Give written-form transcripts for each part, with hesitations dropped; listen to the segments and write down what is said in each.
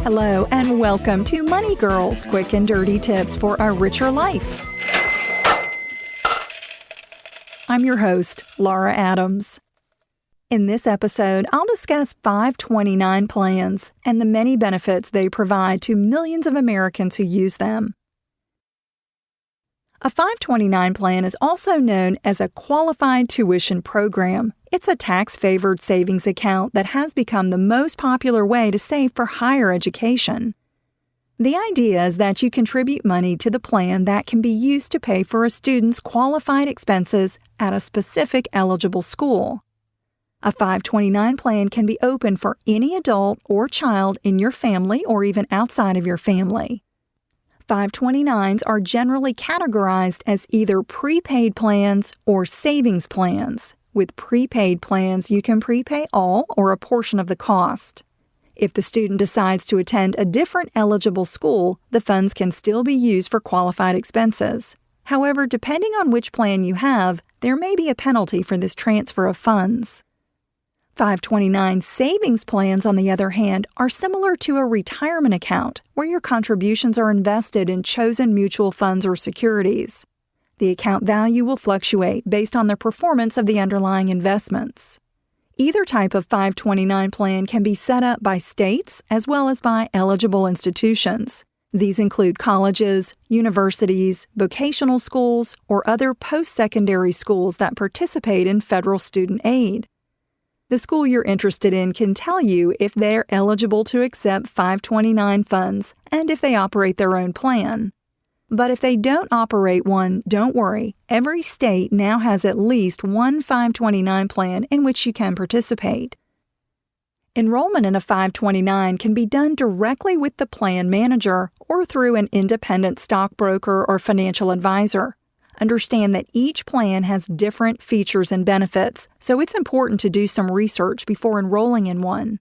Hello and welcome to Money Girls, quick and dirty tips for a richer life. I'm your host, Laura Adams. In this episode, I'll discuss 529 plans and the many benefits they provide to millions of Americans who use them. A 529 plan is also known as a qualified tuition program. It's a tax-favored savings account that has become the most popular way to save for higher education. The idea is that you contribute money to the plan that can be used to pay for a student's qualified expenses at a specific eligible school. A 529 plan can be opened for any adult or child in your family or even outside of your family. 529s are generally categorized as either prepaid plans or savings plans. With prepaid plans, you can prepay all or a portion of the cost. If the student decides to attend a different eligible school, the funds can still be used for qualified expenses. However, depending on which plan you have, there may be a penalty for this transfer of funds. 529 savings plans, on the other hand, are similar to a retirement account where your contributions are invested in chosen mutual funds or securities. The account value will fluctuate based on the performance of the underlying investments. Either type of 529 plan can be set up by states as well as by eligible institutions. These include colleges, universities, vocational schools, or other post-secondary schools that participate in federal student aid. The school you're interested in can tell you if they're eligible to accept 529 funds and if they operate their own plan. But if they don't operate one, don't worry. Every state now has at least one 529 plan in which you can participate. Enrollment in a 529 can be done directly with the plan manager or through an independent stockbroker or financial advisor. Understand that each plan has different features and benefits, so it's important to do some research before enrolling in one.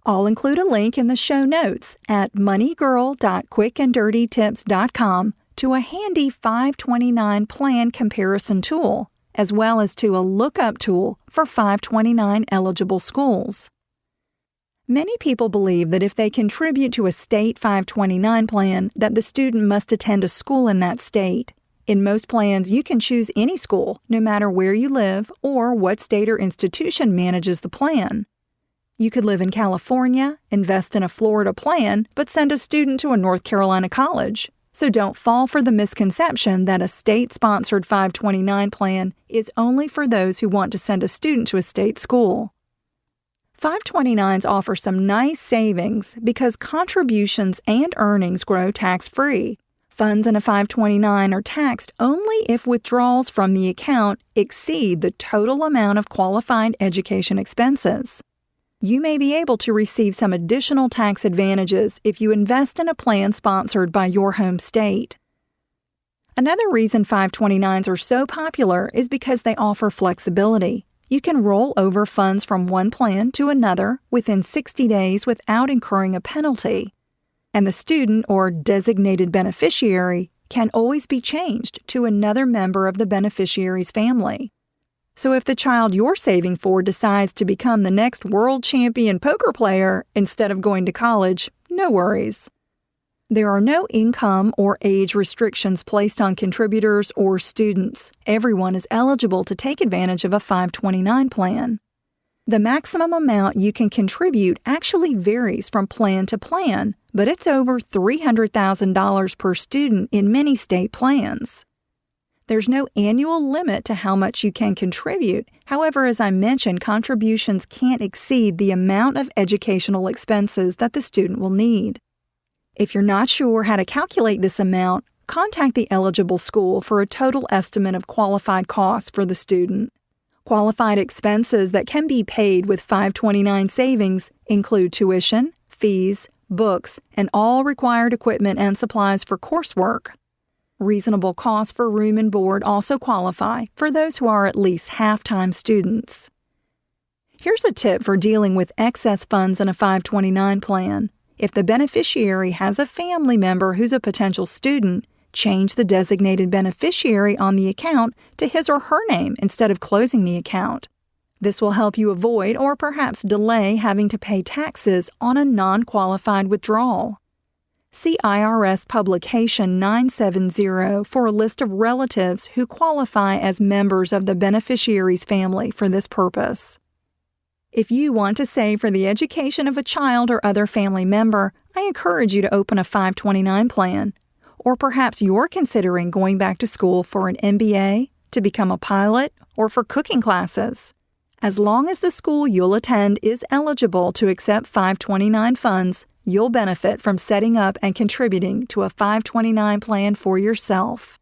I'll include a link in the show notes at moneygirl.quickanddirtytips.com to a handy 529 plan comparison tool, as well as to a lookup tool for 529 eligible schools. Many people believe that if they contribute to a state 529 plan, that the student must attend a school in that state. In most plans, you can choose any school, no matter where you live or what state or institution manages the plan. You could live in California, invest in a Florida plan, but send a student to a North Carolina college. So don't fall for the misconception that a state-sponsored 529 plan is only for those who want to send a student to a state school. 529s offer some nice savings because contributions and earnings grow tax-free. Funds in a 529 are taxed only if withdrawals from the account exceed the total amount of qualified education expenses. You may be able to receive some additional tax advantages if you invest in a plan sponsored by your home state. Another reason 529s are so popular is because they offer flexibility. You can roll over funds from one plan to another within 60 days without incurring a penalty. And the student or designated beneficiary can always be changed to another member of the beneficiary's family. So if the child you're saving for decides to become the next world champion poker player instead of going to college, no worries. There are no income or age restrictions placed on contributors or students. Everyone is eligible to take advantage of a 529 plan. The maximum amount you can contribute actually varies from plan to plan, but it's over $300,000 per student in many state plans. There's no annual limit to how much you can contribute. However, as I mentioned, contributions can't exceed the amount of educational expenses that the student will need. If you're not sure how to calculate this amount, contact the eligible school for a total estimate of qualified costs for the student. Qualified expenses that can be paid with 529 savings include tuition, fees, books, and all required equipment and supplies for coursework. Reasonable costs for room and board also qualify for those who are at least half-time students. Here's a tip for dealing with excess funds in a 529 plan. If the beneficiary has a family member who's a potential student, change the designated beneficiary on the account to his or her name instead of closing the account. This will help you avoid or perhaps delay having to pay taxes on a non-qualified withdrawal. See IRS Publication 970 for a list of relatives who qualify as members of the beneficiary's family for this purpose. If you want to save for the education of a child or other family member, I encourage you to open a 529 plan. Or perhaps you're considering going back to school for an MBA, to become a pilot, or for cooking classes. As long as the school you'll attend is eligible to accept 529 funds, you'll benefit from setting up and contributing to a 529 plan for yourself.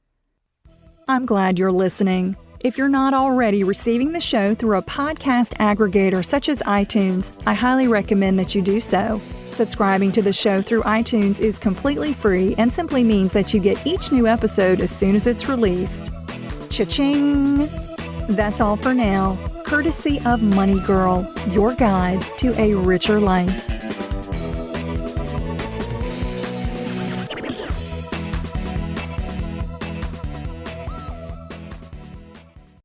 I'm glad you're listening. If you're not already receiving the show through a podcast aggregator such as iTunes, I highly recommend that you do so. Subscribing to the show through iTunes is completely free and simply means that you get each new episode as soon as it's released. Cha-ching! That's all for now, courtesy of Money Girl, your guide to a richer life.